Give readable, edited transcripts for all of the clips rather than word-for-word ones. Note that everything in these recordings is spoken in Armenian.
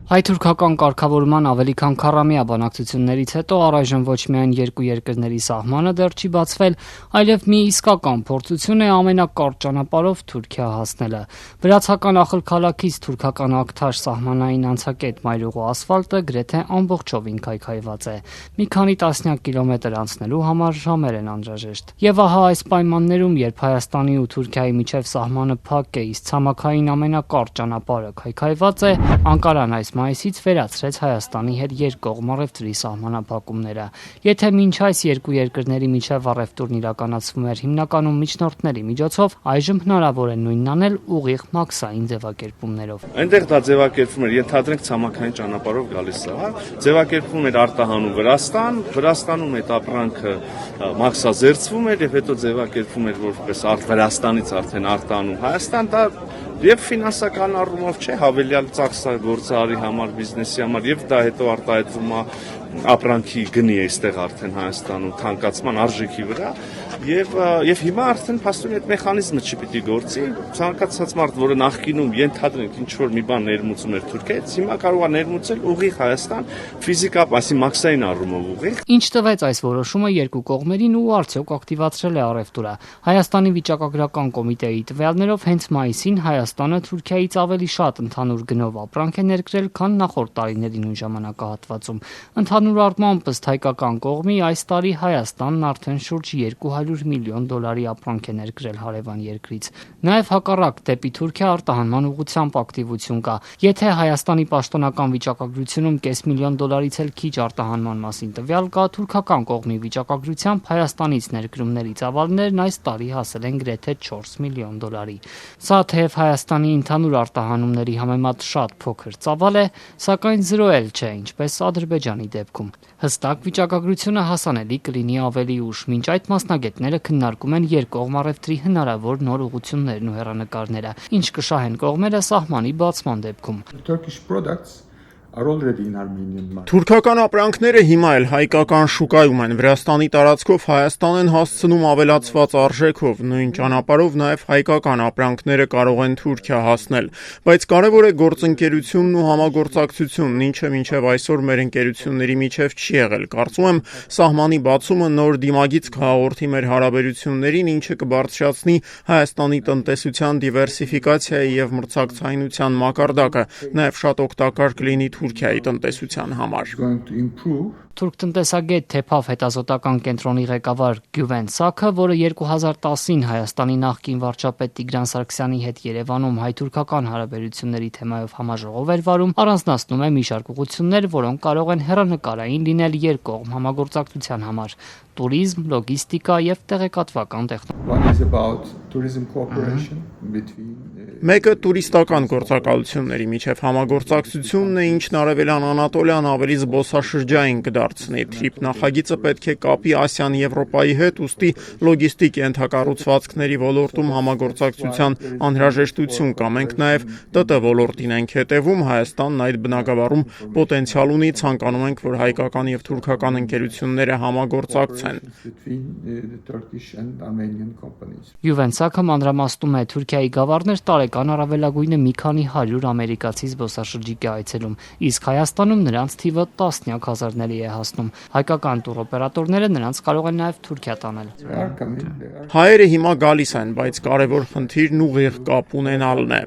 Հայ-թուրքական կարգավորման ավելի քան 40-ամյա բանակցություններից հետո առայժմ ոչ միայն երկու երկրների սահմանը դեռ չի բացվել, այլև մի իսկական փորձություն է ամենակարճ ճանապարհով Թուրքիա հասնելը։ Վրացական ախալքալաքից թուրքական ակթար սահմանային անցակետ մայրուղու ասֆալտը գրեթե ամբողջովին քայքայված է։ Մի քանի տասնյակ կիլոմետր անցնելու համար ժամեր են անհրաժեշտ։ Եվ ահա այս պայմաններում, երբ Հայաստանի ու Թուրքիայի միջև սահմանը փակ է, իսկ ցամաքային ամենակարճ ճանապարհը քայքայված է, Անկարան այս մայիսից վերացրեց Հայաստանի հետ երկկողմ առևտրի սահմանափակումները։ Եթե մինչ այս երկու երկրների միջև առևտուրն իրականացվում էր հիմնականում միջնորդների միջոցով, այժմ հնարավոր է նույնն անել ուղիղ մաքսային ձևակերպումներով։ Այնտեղ դա ձևակերպվում էր, ենթադրենք ցամաքային ճանապարհով գալիս է, ձևակերպվում էր արտահանում Վրաստան, Վրաստանում այդ ապրանքը մաքսազերծվում էր եւ հետո ձևակերպվում էր որպես Վրաստանից արդեն արտահանում Հայաստան, դա եւ ֆինանսական առումով չէ, հավելյալ ծախսագործարի համար, բիզնեսի համար եւ դա հետո արտահայտվում է ապրանքի գնի է այստեղ արդեն Հայաստանում թանկացման արժեքի վրա եւ հիմա արդեն փաստորեն այդ մեխանիզմը չպիտի գործի, ցանկացած մարդ, որը նախկինում ենթադրենք ինչ որ մի բան ներմուծում էր Թուրքիայից, հիմա կարող է ներմուծել ուղիղ Հայաստան ֆիզիկապես, այսի մաքսային առումով ուղիղ։ Ինչ տվեց այս որոշումը երկու կողմերին ու արդյոք ակտիվացրել է առևտուրը։ Հայաստանի վիճակագրական կոմիտեի տվյալներով հենց մայիսին Հայաստանը Թուրքիայից ավելի շատ ընդհանուր գնով ապրանք է ներկրել, քան նախորդ տարիների նույն ժամանակահատվածում։ Ընդհանուր առմամբ ըստ հայկական կողմի այս տարի Հայաստանն արդեն շուրջ 200 միլիոն դոլարի ապրանք է ներկրել հարևան երկրից։ Նաև հակառակ դեպի Թուրքիա արտահանման ուղղությամբ ակտիվություն կա։ Եթե Հայաստանի պաշտոնական վիճակագրությունում կես միլիոն դոլարից էլ քիչ արտահանման մասին տվյալ կա, թուրքական կողմի վիճակագրությամբ Հայաստանից ներկրումների ծավալներն այս տարի հասել են գրեթե 4 միլիոն դոլարի։ Սա թեև Հայաստանի ընդհանուր արտահանումների համեմատ շատ փոքր ծավալ է, սակայն զրո էլ չէ, ինչպես Ադրբեջանի դեպքում։ Հստակ վիճակագրությունը հասանելի կլինի ավելի ուշ, մինչ այդ մասնագետները քննարկում են երկկողմ առևտրի հնարավոր նոր ուղղություններն ու հեռանկարները, ինչ կշահեն կողմերը սահմանի բացման դեպքում։ Թուրքական ապրանքները հիմա էլ հայկական շուկայում են, Վրաստանի տարածքով Հայաստան են հասցնում ավելացված արժեքով, նույն ճանապարհով նաև հայկական ապրանքները կարող են Թուրքիա հասնել, բայց կարևոր է գործընկերությունն ու համագործակցությունն, ինչը մինչև այսօր մեր ընկերությունների միջև չի եղել։ Կարծում եմ, սահմանի բացումը նոր դիմագիծ կհաղորդի մեր հարաբերություններին, ինչը կբարձրացնի Հայաստանի տնտեսության դիվերսիֆիկացիայի եւ մրցակցայնության մակարդակը, նաև շատ օգտակար կլինի Թուրքիայի տնտեսության համար։ Թուրք տնտեսագետ Թեփավ հետազոտական կենտրոնի ղեկավար Գյուվեն Սաքը, որը 2010-ին Հայաստանի նախկին վարչապետ Տիգրան Սարգսյանի հետ Երևանում հայ-թուրքական հարաբերությունների թեմայով համաժողով էր վարում, առանձնացնում է մի շարք ուղղություններ, որոնք կարող են հեռանկարային լինել երկկողմ համագործակցության համար՝ տուրիզմ, լոգիստիկա եւ տեղեկատվական Մեկը տուրիստական գործակալությունների միջև համագործակցությունն է, ինչն արևելյան Անատոլիան ավելի զբոսաշրջային կդարձնի։ Թրիփ նախագիծը պետք է կապի Ասիան Եվրոպայի հետ, ուստի լոգիստիկ ենթակառուցվածքների ոլորտում համագործակցության անհրաժեշտություն կա։ Մենք նաև ՏՏ ոլորտին ենք հետևում, Հայաստանն այդ բնագավառում պոտենցիալ ունի, ցանկանում ենք, որ հայկական եւ թուրքական ընկերությունները համագործակցեն։ Յուվենսակը մանրամասնում է Թուրքիայի գավառներ տարեկան առավելագույնը մի քանի 100 ամերիկացի զբոսաշրջիկ է այցելում, իսկ Հայաստանում նրանց թիվը տասնյակ հազարների է հասնում։ Հայկական տուրօպերատորները նրանց կարող են նաև Թուրքիա տանել։ Հայերը հիմա գալիս են, բայց կարևոր խնդիրն ուղիղ կապ ունենալն է։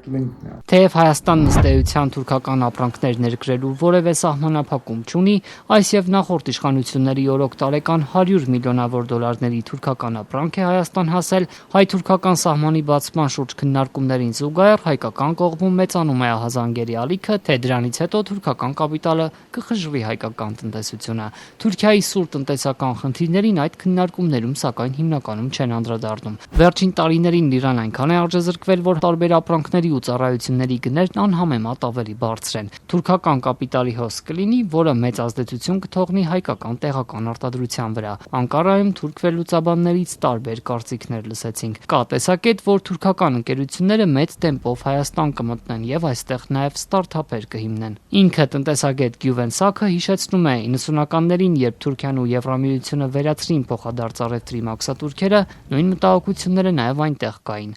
Թեև Հայաստանն ըստ էության թուրքական ապրանքներ ներկրելու որևէ սահմանափակում չունի, այս եւ նախորդ իշխանությունների օրոք տարեկան 100 միլիոնավոր դոլարների թուրքական ապրանք է Հայաստան հասել, հայ-թուրքական սահմանի բացման շուրջ քննարկումներին զուգահեռ հայկական կողմում մեծանում է ահազանգերի ալիքը, թե դրանից հետո թուրքական կապիտալը կխժվի հայկական տնտեսությունը։ Թուրքիայի սուր տնտեսական խնդիրներին այդ քննարկումներում սակայն հիմնականում չեն անդրադառնում։ Վերջին տարիներին լիրան այնքան է արժեզրկվել, որ տարբեր ապրանքների ու ծառայությունների գներն անհամեմատ ավելի բարձր են։ Թուրքական կապիտալի հոսք կլինի, որը մեծ ազդեցություն կթողնի հայկական տեղական արտադրության վրա։ Անկարայում թուրք վերլուծաբաններից տարբեր կարծիքներ լսեցինք։ Կա տեսակետ, որ թուրքական ընկերությունները մեծ տեմպով Հայաստան կմտնեն եւ այստեղ նաեւ ստարտափեր կհիմնեն։ Ինքը տնտեսագետ Գյուվեն Սաքը հիշեցնում է 90-ականներին, երբ Թուրքիան ու Եվրամիությունը վերացրին փոխադարձ առևտրի մաքսատուրքերը, նույն մտահոգությունները նաեւ այնտեղ կային։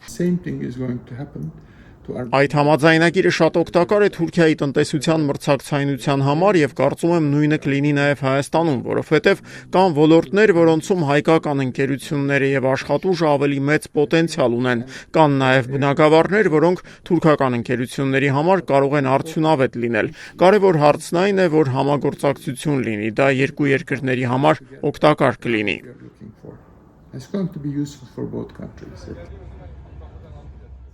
Այդ համաձայնագիրը շատ օգտակար է Թուրքիայի տնտեսության մրցակցայնության համար եւ կարծում եմ նույնը կլինի նաեւ Հայաստանում, որովհետեւ կան ոլորտներ, որոնցում հայկական ընկերությունները եւ աշխատուժը ավելի մեծ պոտենցիալ ունեն։ Կան նաեւ բնագավառներ, որոնք թուրքական ընկերությունների համար կարող են արդյունավետ լինել։ Կարևոր հարցն այն է, որ համագործակցություն լինի, դա երկու երկրների համար օգտակար կլինի։ It's going to be useful for both countries.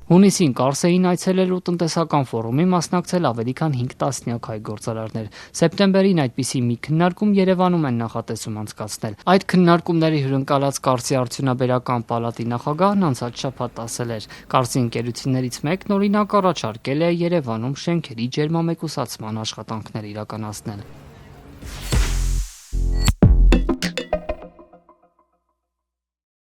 Հունիսին Կարսեին այցելել ու տնտեսական ֆորումի մասնակցել ավելի քան 5 տասնյակ հայ գործարարներ։ Սեպտեմբերին այդպիսի մի քննարկում Երևանում են նախատեսում անցկացնել։ Այդ քննարկումների հյուրընկալած Կարսի արդյունաբերական պալատի նախագահն անցած շաբաթ ասել էր. Կարսի ընկերություններից մեկն օրինակ առաջարկել է Երևանում շենքերի ջերմամեկուսացման աշխատանքներ իրականացնել։